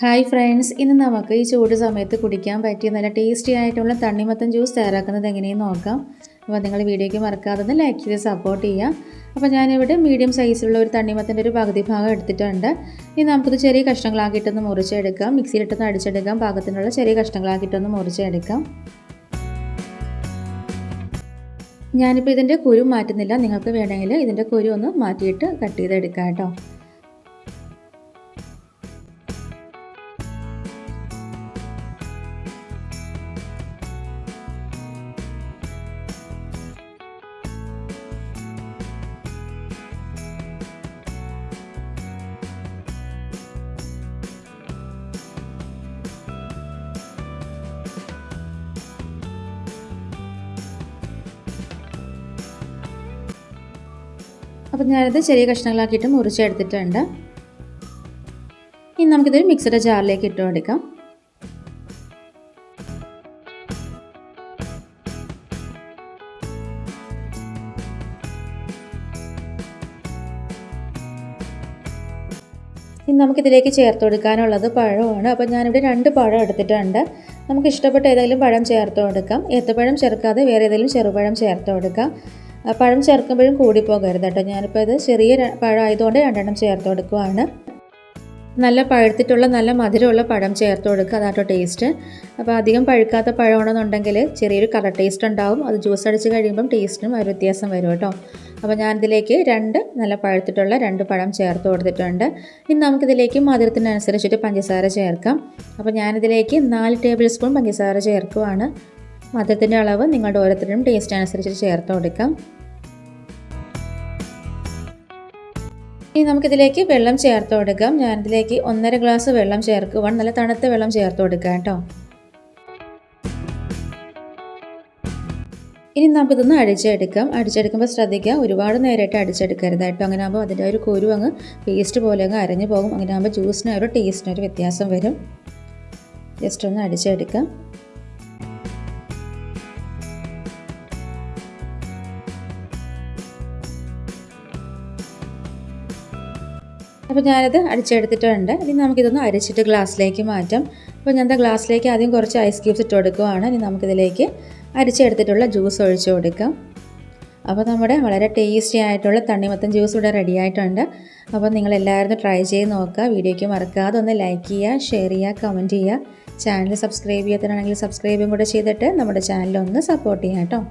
Hi friends, ഇന്ന് നമുക്ക് ഈ ചൂട് സമയത്ത് കുടിക്കാൻ പറ്റിയ നല്ല ടേസ്റ്റി ആയിട്ടുള്ള തണ്ണിമത്തൻ ജ്യൂസ് തയ്യാറാക്കുന്നത് എങ്ങനെയെന്ന് നോക്കാം. അപ്പോൾ നിങ്ങൾ വീഡിയോയ്ക്ക് മറക്കാതെ ഒന്ന് ലൈക്ക് ചെയ്ത് സപ്പോർട്ട് ചെയ്യുക. അപ്പോൾ ഞാനിവിടെ മീഡിയം സൈസിലുള്ള ഒരു തണ്ണിമത്തൻ്റെ ഒരു പകുതി ഭാഗം എടുത്തിട്ടുണ്ട്. ഇനി നമുക്കിത് ചെറിയ കഷ്ണങ്ങളാക്കിയിട്ടൊന്ന് മുറിച്ചെടുക്കാം. മിക്സിയിലിട്ടൊന്ന് അടിച്ചെടുക്കാം. പാകത്തിനുള്ള ചെറിയ കഷ്ണങ്ങളാക്കിയിട്ടൊന്ന് മുറിച്ചെടുക്കാം. ഞാനിപ്പോൾ ഇതിൻ്റെ കുരു മാറ്റുന്നില്ല. നിങ്ങൾക്ക് വേണമെങ്കിൽ ഇതിൻ്റെ കുരു ഒന്ന് മാറ്റിയിട്ട് കട്ട് ചെയ്തെടുക്കാം കേട്ടോ. അപ്പോൾ ഞാനിത് ചെറിയ കഷ്ണങ്ങളാക്കിയിട്ട് മുറിച്ചെടുത്തിട്ടുണ്ട്. ഇനി നമുക്കിതൊരു മിക്സിയുടെ ജാറിലേക്ക് ഇട്ട് കൊടുക്കാം. ഇനി നമുക്കിതിലേക്ക് ചേർത്ത് കൊടുക്കാനുള്ളത് പഴമാണ്. അപ്പോൾ ഞാനിവിടെ 2 പഴം എടുത്തിട്ടുണ്ട്. നമുക്ക് ഇഷ്ടപ്പെട്ട ഏതെങ്കിലും പഴം ചേർത്ത് കൊടുക്കാം. ഏത്തപ്പഴം ചേർക്കാതെ വേറെ ഏതെങ്കിലും ചെറുപഴം ചേർത്ത് കൊടുക്കാം. പഴം ചേർക്കുമ്പോഴും കൂടി പോകരുത് കേട്ടോ. ഞാനിപ്പോൾ ഇത് ചെറിയ പഴം ആയതുകൊണ്ട് 2 എണ്ണം ചേർത്ത് കൊടുക്കുവാണ്. നല്ല പഴുത്തിട്ടുള്ള നല്ല മധുരമുള്ള പഴം ചേർത്ത് കൊടുക്കുക, അതാട്ടോ ടേസ്റ്റ്. അപ്പോൾ അധികം പഴുക്കാത്ത പഴമാണെന്നുണ്ടെങ്കിൽ ചെറിയൊരു കളർ ടേസ്റ്റ് ഉണ്ടാവും. അത് ജ്യൂസ് അടിച്ച് കഴിയുമ്പം ടേസ്റ്റിനും ഒരു വ്യത്യാസം വരും കേട്ടോ. അപ്പോൾ ഞാനിതിലേക്ക് 2 നല്ല പഴുത്തിട്ടുള്ള 2 പഴം ചേർത്ത് കൊടുത്തിട്ടുണ്ട്. ഇനി നമുക്കിതിലേക്ക് മധുരത്തിനനുസരിച്ചിട്ട് പഞ്ചസാര ചേർക്കാം. അപ്പോൾ ഞാനിതിലേക്ക് 4 ടേബിൾ സ്പൂൺ പഞ്ചസാര ചേർക്കുവാണ്. മധുരത്തിൻ്റെ അളവ് നിങ്ങളുടെ ഓരോരുത്തരുടെയും ടേസ്റ്റ് അനുസരിച്ചിട്ട് ചേർത്ത് കൊടുക്കാം. ഇനി നമുക്കിതിലേക്ക് വെള്ളം ചേർത്ത് കൊടുക്കാം. ഞാനിതിലേക്ക് 1.5 ഗ്ലാസ് വെള്ളം ചേർക്കുവാണ്. നല്ല തണുത്ത വെള്ളം ചേർത്ത് കൊടുക്കാം കേട്ടോ. ഇനി നമുക്കിതൊന്ന് അടിച്ചെടുക്കാം. അടിച്ചെടുക്കുമ്പോൾ ശ്രദ്ധിക്കുക, ഒരുപാട് നേരമായിട്ട് അടിച്ചെടുക്കരുത് കേട്ടോ. അങ്ങനെ ആകുമ്പോൾ അതിൻ്റെ ഒരു കുരു അങ്ങ് പേസ്റ്റ് പോലെ അങ്ങ് അരഞ്ഞു പോകും. അങ്ങനെ ആകുമ്പോൾ ജ്യൂസിന് ഒരു ടേസ്റ്റിനൊരു വ്യത്യാസം വരും. ജസ്റ്റ് ഒന്ന് അടിച്ചെടുക്കാം. അപ്പോൾ ഞാനിത് അടിച്ചെടുത്തിട്ടുണ്ട്. ഇനി നമുക്കിതൊന്ന് അരിച്ചിട്ട് ഗ്ലാസ്സിലേക്ക് മാറ്റാം. അപ്പോൾ ഞാൻ ഗ്ലാസ്സിലേക്ക് ആദ്യം കുറച്ച് ഐസ് ക്യൂബ്സ് ഇട്ട് കൊടുക്കുവാണ്. ഇനി നമുക്കിതിലേക്ക് അരിച്ചെടുത്തിട്ടുള്ള ജ്യൂസ് ഒഴിച്ച് കൊടുക്കാം. അപ്പോൾ നമ്മുടെ വളരെ ടേസ്റ്റി ആയിട്ടുള്ള തണ്ണിമത്തൻ ജ്യൂസ് ഇവിടെ റെഡി ആയിട്ടുണ്ട്. അപ്പോൾ നിങ്ങളെല്ലാവരും ട്രൈ ചെയ്ത് നോക്കുക. വീഡിയോയ്ക്ക് മറക്കാതെ ഒന്ന് ലൈക്ക് ചെയ്യുക, ഷെയർ ചെയ്യുക, കമൻറ്റ് ചെയ്യുക. ചാനൽ സബ്സ്ക്രൈബ് ചെയ്യാത്തതാണെങ്കിൽ സബ്സ്ക്രൈബും കൂടെ ചെയ്തിട്ട് നമ്മുടെ ചാനലൊന്ന് സപ്പോർട്ട് ചെയ്യാം കേട്ടോ.